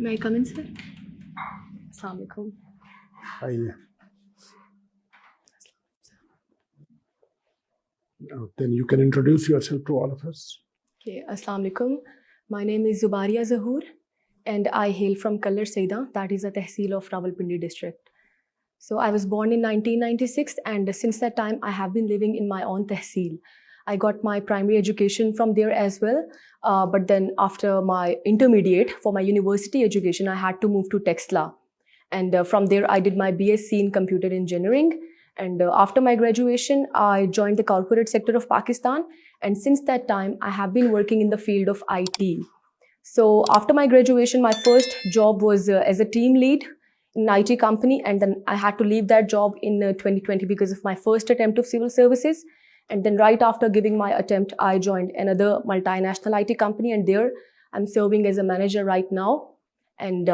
May I come in, sir? Assalamu alaikum. Hi. Then you can introduce yourself to all of us. Okay, Assalamu alaikum. My name is Zubaria Zahoor and I hail from Kallar Saida, that is a tehsil of Rawalpindi district. So I was born in 1996 and since that time I have been living in my own tehsil. I got my primary education from there as well. But then after my intermediate for my university education, I had to move to Texla. And from there, I did my BSc in computer engineering. And after my graduation, I joined the corporate sector of Pakistan. And since that time, I have been working in the field of IT. So after my graduation, my first job was as a team lead in an IT company. And then I had to leave that job in 2020 because of my first attempt of civil services. And then right after giving my attempt, I joined another multinational IT company. And there, I'm serving as a manager right now. And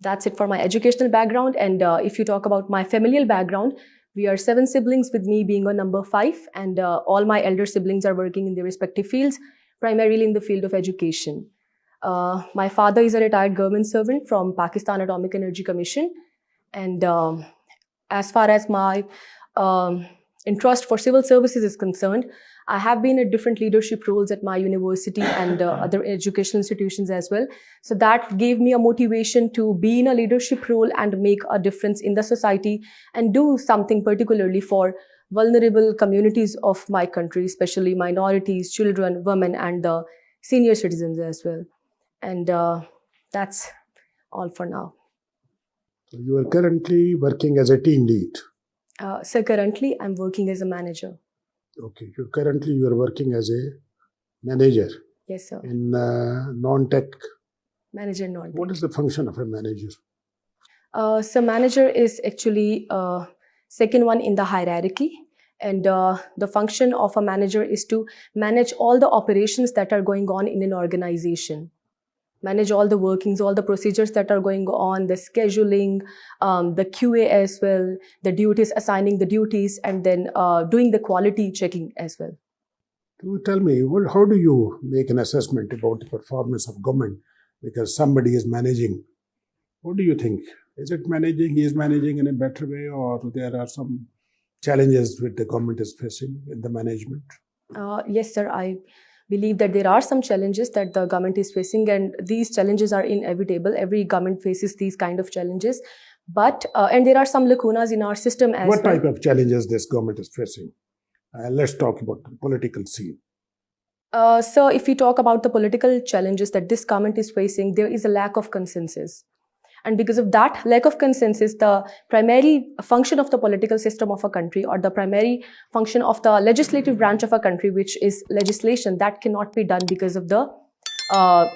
that's it for my educational background. And if you talk about my familial background, we are 7 siblings with me being a number 5. And all my elder siblings are working in their respective fields, primarily in the field of education. My father is a retired government servant from Pakistan Atomic Energy Commission. And as far as my interest for civil services is concerned, I have been at different leadership roles at my university and other educational institutions as well. So that gave me a motivation to be in a leadership role and make a difference in the society and do something particularly for vulnerable communities of my country, especially minorities, children, women, and the senior citizens as well. And that's all for now. So you are currently working as a team lead. So currently, I'm working as a manager. Okay. You are working as a manager. Yes, sir. In non-tech. Manager non-tech. What is the function of a manager? So manager is actually second one in the hierarchy. And the function of a manager is to manage all the operations that are going on in an organization. Manage all the workings, all the procedures that are going on, the scheduling, the QA as well, the duties, assigning the duties, and then doing the quality checking as well. Tell me, how do you make an assessment about the performance of government? Because somebody is managing. What do you think? Is it managing? He is managing in a better way, or there are some challenges which the government is facing in the management? Yes, sir. I believe that there are some challenges that the government is facing, and these challenges are inevitable. Every government faces these kind of challenges, but and there are some lacunas in our system as well. What type of challenges this government is facing? Let's talk about the political scene. So if we talk about the political challenges that this government is facing, there is a lack of consensus. And because of that lack of consensus, the primary function of the political system of a country, or the primary function of the legislative branch of a country, which is legislation, that cannot be done because of the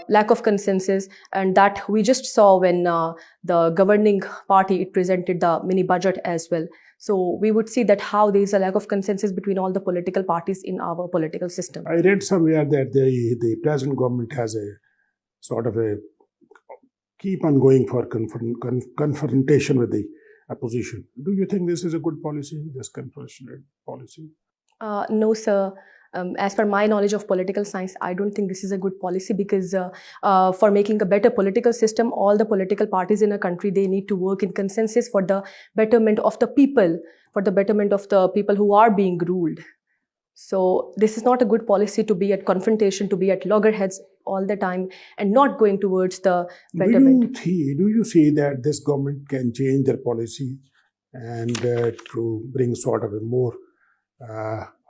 lack of consensus. And that we just saw when the governing party, it presented the mini budget as well. So we would see that how there is a lack of consensus between all the political parties in our political system. I read somewhere that the present government has a sort of a keep on going for confrontation with the opposition. Do you think this is a good policy, this confrontation policy? No, sir. As per my knowledge of political science, I don't think this is a good policy, because for making a better political system, all the political parties in a country, they need to work in consensus for the betterment of the people, for the betterment of the people who are being ruled. So this is not a good policy to be at confrontation, to be at loggerheads all the time and not going towards the betterment. Do you see that this government can change their policy and to bring sort of a more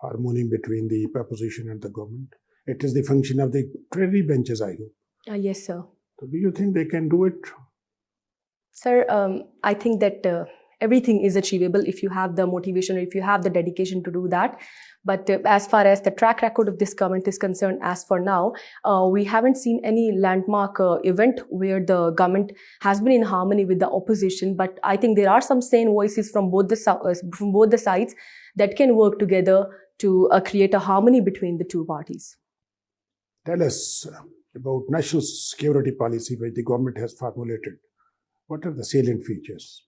harmony between the opposition and the government? It is the function of the treasury benches, I hope. Yes, sir. So do you think they can do it? Sir, I think that everything is achievable if you have the motivation or if you have the dedication to do that. But as far as the track record of this government is concerned, as for now, we haven't seen any landmark event where the government has been in harmony with the opposition. But I think there are some sane voices from both the sides that can work together to create a harmony between the two parties. Tell us about national security policy which the government has formulated. What are the salient features?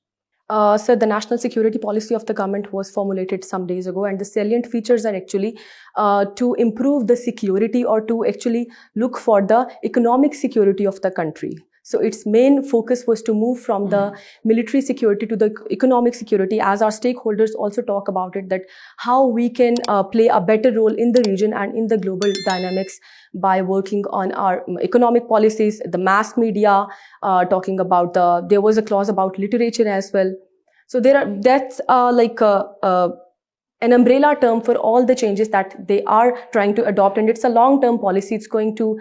So the national security policy of the government was formulated some days ago, and the salient features are actually to improve the security, or to actually look for the economic security of the country. So its main focus was to move from the military security to the economic security, as our stakeholders also talk about it, that how we can play a better role in the region and in the global dynamics by working on our economic policies, the mass media, talking about there was a clause about literature as well. So that's an umbrella term for all the changes that they are trying to adopt, and it's a long-term policy. It's going to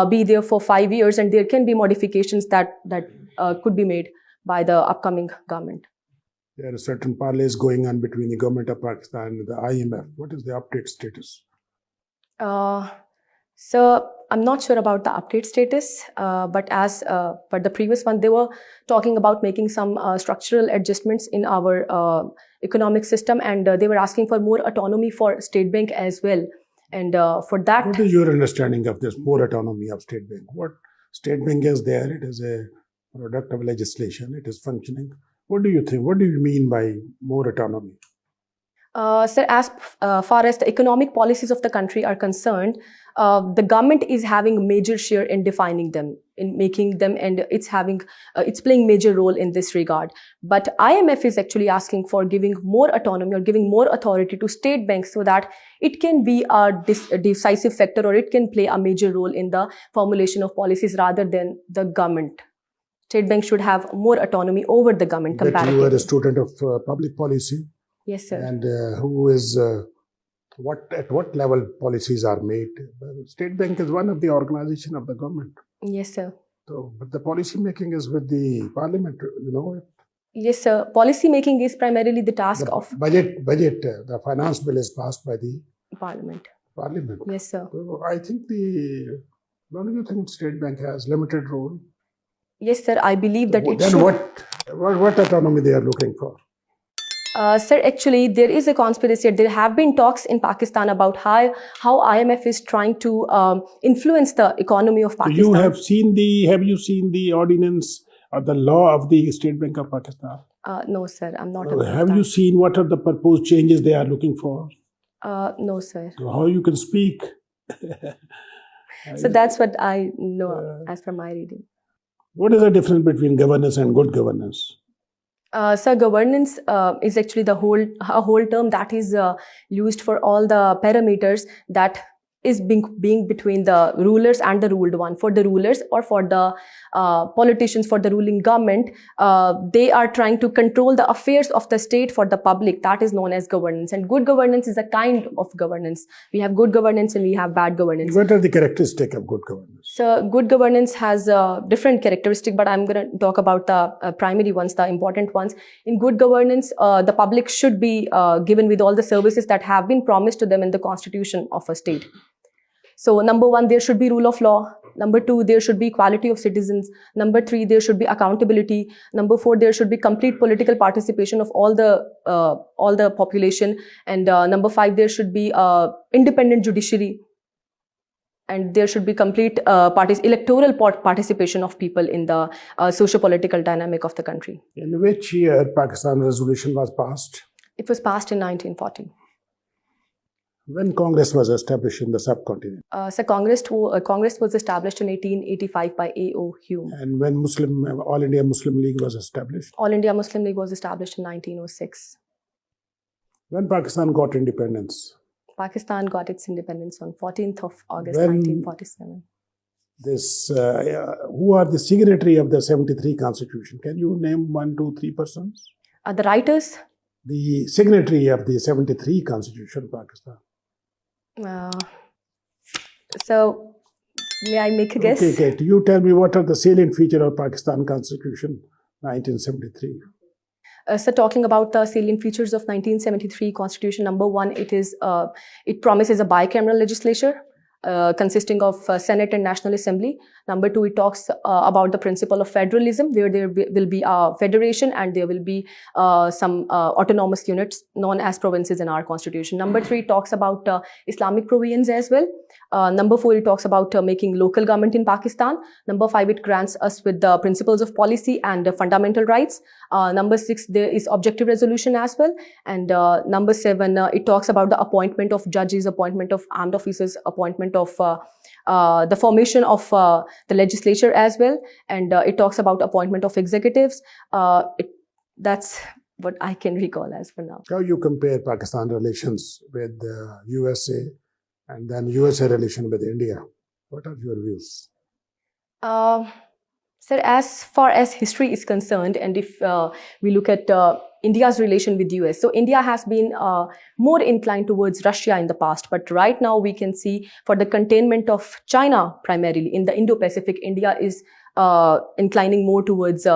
be there for 5 years, and there can be modifications that could be made by the upcoming government. There are certain parleys going on between the government of Pakistan and the IMF. What is the update status? So I'm not sure about the update status, but the previous one, they were talking about making some structural adjustments in our economic system, and they were asking for more autonomy for State Bank as well. And for that, what is your understanding of this more autonomy of State Bank? What State Bank is there? It is a product of legislation. It is functioning. What do you think? What do you mean by more autonomy? Sir, as far as the economic policies of the country are concerned, the government is having a major share in defining them, in making them, and it's playing major role in this regard. But IMF is actually asking for giving more autonomy or giving more authority to state banks so that it can be a decisive factor, or it can play a major role in the formulation of policies rather than the government. State banks should have more autonomy over the government comparatively. But you are a student of public policy. Yes, sir. And who is at what level policies are made? State Bank is one of the organization of the government. Yes, sir. So, but the policy making is with the parliament, you know. Yes, sir. Policy making is primarily the task of budget. The finance bill is passed by the Parliament. Yes, sir. So I think don't you think State Bank has limited role? Yes, sir. I believe that then what autonomy they are looking for? Sir, actually, there is a conspiracy. There have been talks in Pakistan about how IMF is trying to influence the economy of Pakistan. Have you seen the ordinance or the law of the State Bank of Pakistan? No, sir, I'm not. Have you seen what are the proposed changes they are looking for? No, sir. So how you can speak? So that's what I know as per my reading. What is the difference between governance and good governance? So governance is actually a whole term that is used for all the parameters that is being between the rulers and the ruled one. For the rulers or for the politicians, for the ruling government, they are trying to control the affairs of the state for the public. That is known as governance. And good governance is a kind of governance. We have good governance and we have bad governance. What are the characteristics of good governance? So good governance has different characteristics, but I'm going to talk about the primary ones, the important ones. In good governance, the public should be given with all the services that have been promised to them in the constitution of a state. So number 1, there should be rule of law. Number 2, there should be equality of citizens. Number 3, there should be accountability. Number 4, there should be complete political participation of all the population. And number 5, there should be independent judiciary. And there should be complete electoral participation of people in the socio-political dynamic of the country. In which year Pakistan resolution was passed? It was passed in 1940. When Congress was established in the subcontinent? So Congress was established in 1885 by A.O. Hume. And when All India Muslim League was established? All India Muslim League was established in 1906. When Pakistan got independence? Pakistan got its independence on 14th of August 1947. Who are the signatory of the 73 Constitution? Can you name 1, 2, 3 persons? The writers? The signatory of the 73 Constitution of Pakistan. So, may I make a guess? Okay. You tell me what are the salient features of Pakistan Constitution 1973. So talking about the salient features of 1973 Constitution, number 1, it promises a bicameral legislature consisting of Senate and National Assembly. Number 2, it talks about the principle of federalism, where there will be a federation and there will be some autonomous units known as provinces in our constitution. Number 3, it talks about Islamic provisions as well. Number 4, it talks about making local government in Pakistan. Number 5, it grants us with the principles of policy and fundamental rights. Number 6, there is objective resolution as well. And number 7, it talks about the appointment of judges, appointment of armed officers, appointment of the formation of the legislature as well, and it talks about appointment of executives. That's what I can recall as for now. How you compare Pakistan relations with the USA and then USA relation with India? What are your views? Sir, as far as history is concerned, and if we look at India's relation with US, so India has been more inclined towards Russia in the past, but right now we can see for the containment of China primarily in the Indo-Pacific, India is inclining more towards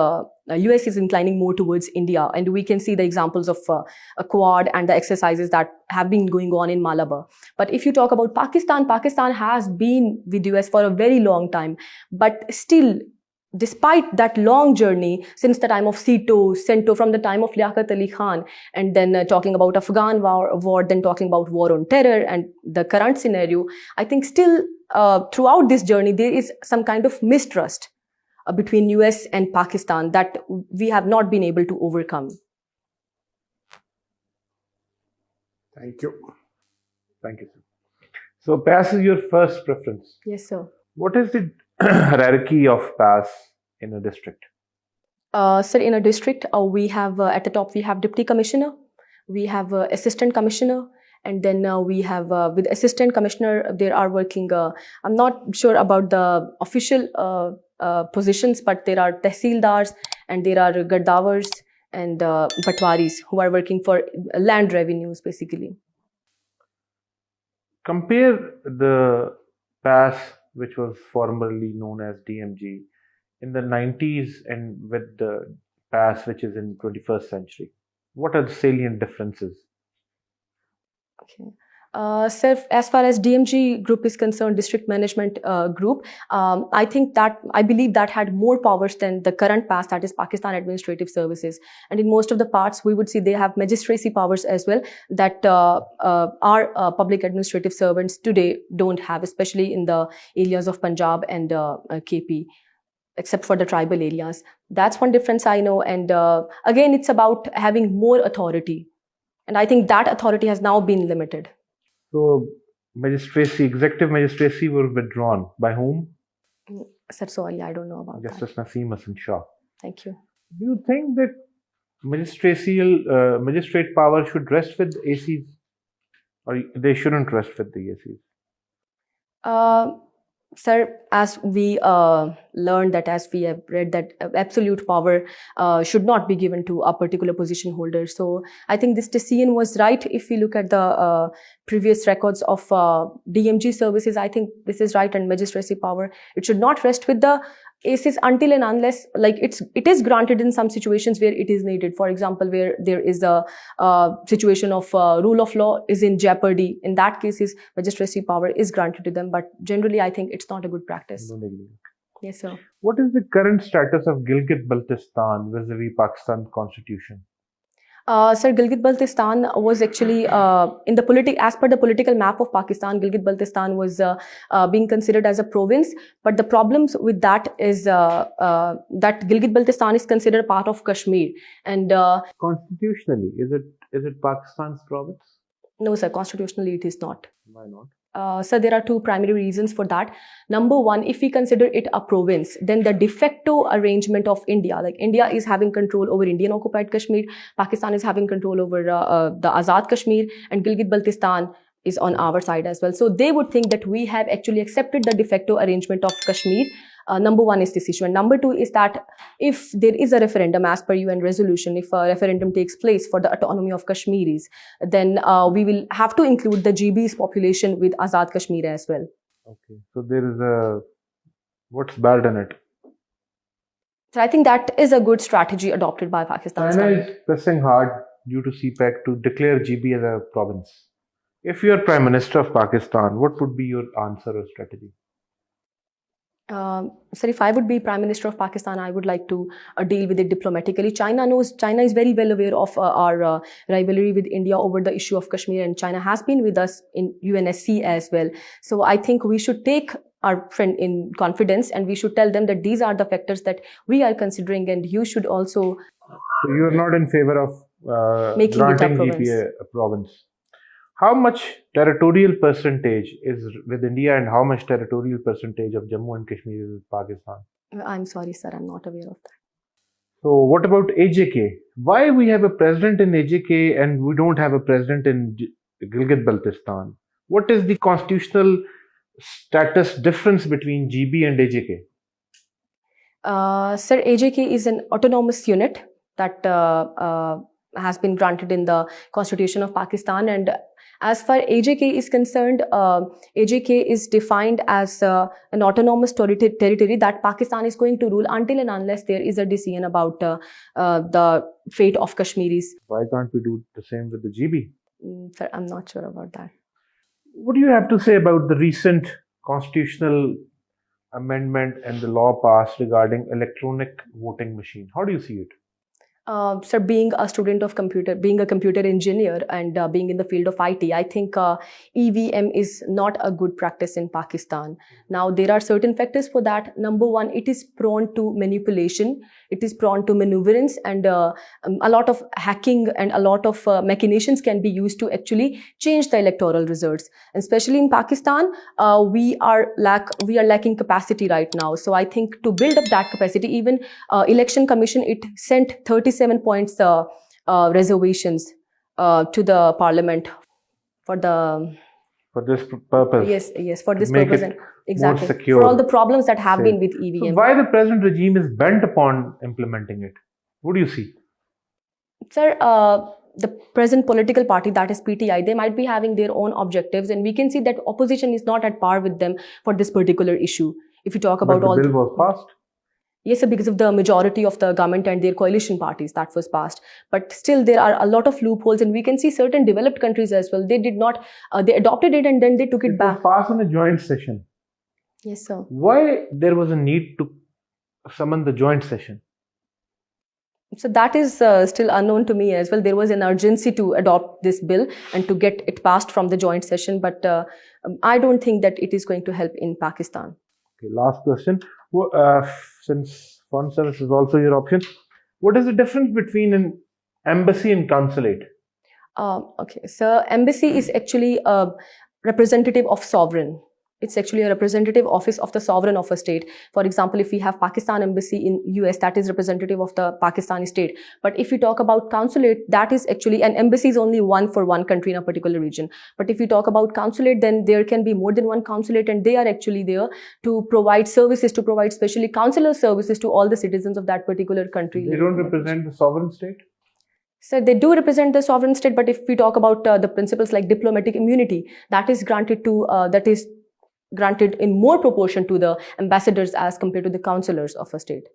US is inclining more towards India, and we can see the examples of a Quad and the exercises that have been going on in Malabar. But if you talk about Pakistan, Pakistan has been with US for a very long time, but still, despite that long journey since the time of Sento, from the time of Liaquat Ali Khan, and then talking about Afghan war, then talking about war on terror and the current scenario, I think still throughout this journey there is some kind of mistrust between US and Pakistan that we have not been able to overcome. Thank you. Thank you, sir. So PAS is your first preference. Yes, sir. What is the hierarchy of PAS in a district? Sir, in a district, we have at the top we have deputy commissioner, we have assistant commissioner, and then we have with assistant commissioner there are working. I'm not sure about the official positions, but there are tehsildars and there are gardawars and patwaris who are working for land revenues basically. Compare the PAS, which was formerly known as DMG, in the 90s and with the PAS, which is in 21st century. What are the salient differences? Okay. Sir, as far as DMG group is concerned, district management group, I believe that had more powers than the current PAS, that is Pakistan Administrative Services. And in most of the parts, we would see they have magistracy powers as well that our public administrative servants today don't have, especially in the areas of Punjab and KP, except for the tribal areas. That's one difference I know. And again, it's about having more authority. And I think that authority has now been limited. So, magistracy, executive magistracy were withdrawn. By whom? Sir, sorry, I don't know about Justice Naseem Hasan Shah. Thank you. Do you think that magistrate power should rest with ACs, or they shouldn't rest with the ACs? Sir, as we learned that, as we have read that absolute power should not be given to a particular position holder. So I think this decision was right. If we look at the previous records of DMG services, I think this is right. And magistracy power, it should not rest with the ACs until and unless, like, it is granted in some situations where it is needed. For example, where there is a situation of rule of law is in jeopardy. In that case, magistracy power is granted to them. But generally, I think it's not a good practice. Yes, sir. What is the current status of Gilgit-Baltistan vis-a-vis Pakistan Constitution? Sir, Gilgit-Baltistan was actually as per the political map of Pakistan, Gilgit-Baltistan was being considered as a province. But the problems with that is that Gilgit-Baltistan is considered part of Kashmir. And constitutionally, is it Pakistan's province? No, sir. Constitutionally, it is not. Why not? So there are two primary reasons for that. Number one, if we consider it a province, then the de facto arrangement of India, like India is having control over Indian occupied Kashmir, Pakistan is having control over the Azad Kashmir, and Gilgit-Baltistan is on our side as well. So they would think that we have actually accepted the de facto arrangement of Kashmir. Number one is this issue. And number two is that if there is a referendum as per UN resolution, if a referendum takes place for the autonomy of Kashmiris, then we will have to include the GB's population with Azad Kashmir as well. Okay. So there is what's bad in it? So I think that is a good strategy adopted by Pakistan. China is pressing hard due to CPEC to declare GB as a province. If you are Prime Minister of Pakistan, what would be your answer or strategy? Sir, if I would be Prime Minister of Pakistan, I would like to deal with it diplomatically. China is very well aware of our rivalry with India over the issue of Kashmir, and China has been with us in UNSC as well. So I think we should take our friend in confidence and we should tell them that these are the factors that we are considering, and you should also... So you are not in favor of making granting it a province. GP a province. How much territorial percentage is with India and how much territorial percentage of Jammu and Kashmir is with Pakistan? I'm sorry, sir, I'm not aware of that. So what about AJK? Why we have a president in AJK and we don't have a president in Gilgit-Baltistan? What is the constitutional status difference between GB and AJK? Sir, AJK is an autonomous unit that has been granted in the Constitution of Pakistan. And as far AJK is concerned, AJK is defined as an autonomous territory that Pakistan is going to rule until and unless there is a decision about the fate of Kashmiris. Why can't we do the same with the GB? Sir, I'm not sure about that. What do you have to say about the recent constitutional amendment and the law passed regarding electronic voting machine? How do you see it? Sir, being a student of computer, being a computer engineer and being in the field of IT, I think EVM is not a good practice in Pakistan. Now, there are certain factors for that. Number one, it is prone to manipulation. It is prone to maneuverance, and a lot of hacking and a lot of machinations can be used to actually change the electoral results. And especially in Pakistan, we are lacking capacity right now. So I think to build up that capacity, even Election Commission, it sent 37 points reservations to the Parliament for this purpose. Yes, for this make purpose, it and exactly more secure, for all the problems that have safe. been with EVM. So why the present regime is bent upon implementing it? What do you see? Sir, the present political party, that is PTI, they might be having their own objectives, and we can see that opposition is not at par with them for this particular issue. If you talk about But all the bill was passed. Yes, sir, because of the majority of the government and their coalition parties that was passed. But still, there are a lot of loopholes, and we can see certain developed countries as well. They did not, they adopted it and then they took it It back. was passed in a joint session. Yes, sir. Why there was a need to summon the joint session? So that is still unknown to me as well. There was an urgency to adopt this bill and to get it passed from the joint session, but I don't think that it is going to help in Pakistan. Okay, last question. Since foreign service is also your option, what is the difference between an embassy and consulate? Okay, so embassy is actually a representative of sovereign. It's actually a representative office of the sovereign of a state. For example, if we have Pakistan embassy in US, that is representative of the Pakistani state. But if you talk about consulate, that is actually, an embassy is only one for one country in a particular region. But if you talk about consulate, then there can be more than one consulate, and they are actually there to provide services, to provide especially consular services to all the citizens of that particular country. They don't represent the sovereign state? So they do represent the sovereign state, but if we talk about the principles like diplomatic immunity, that is granted to, granted in more proportion to the ambassadors as compared to the councillors of a state.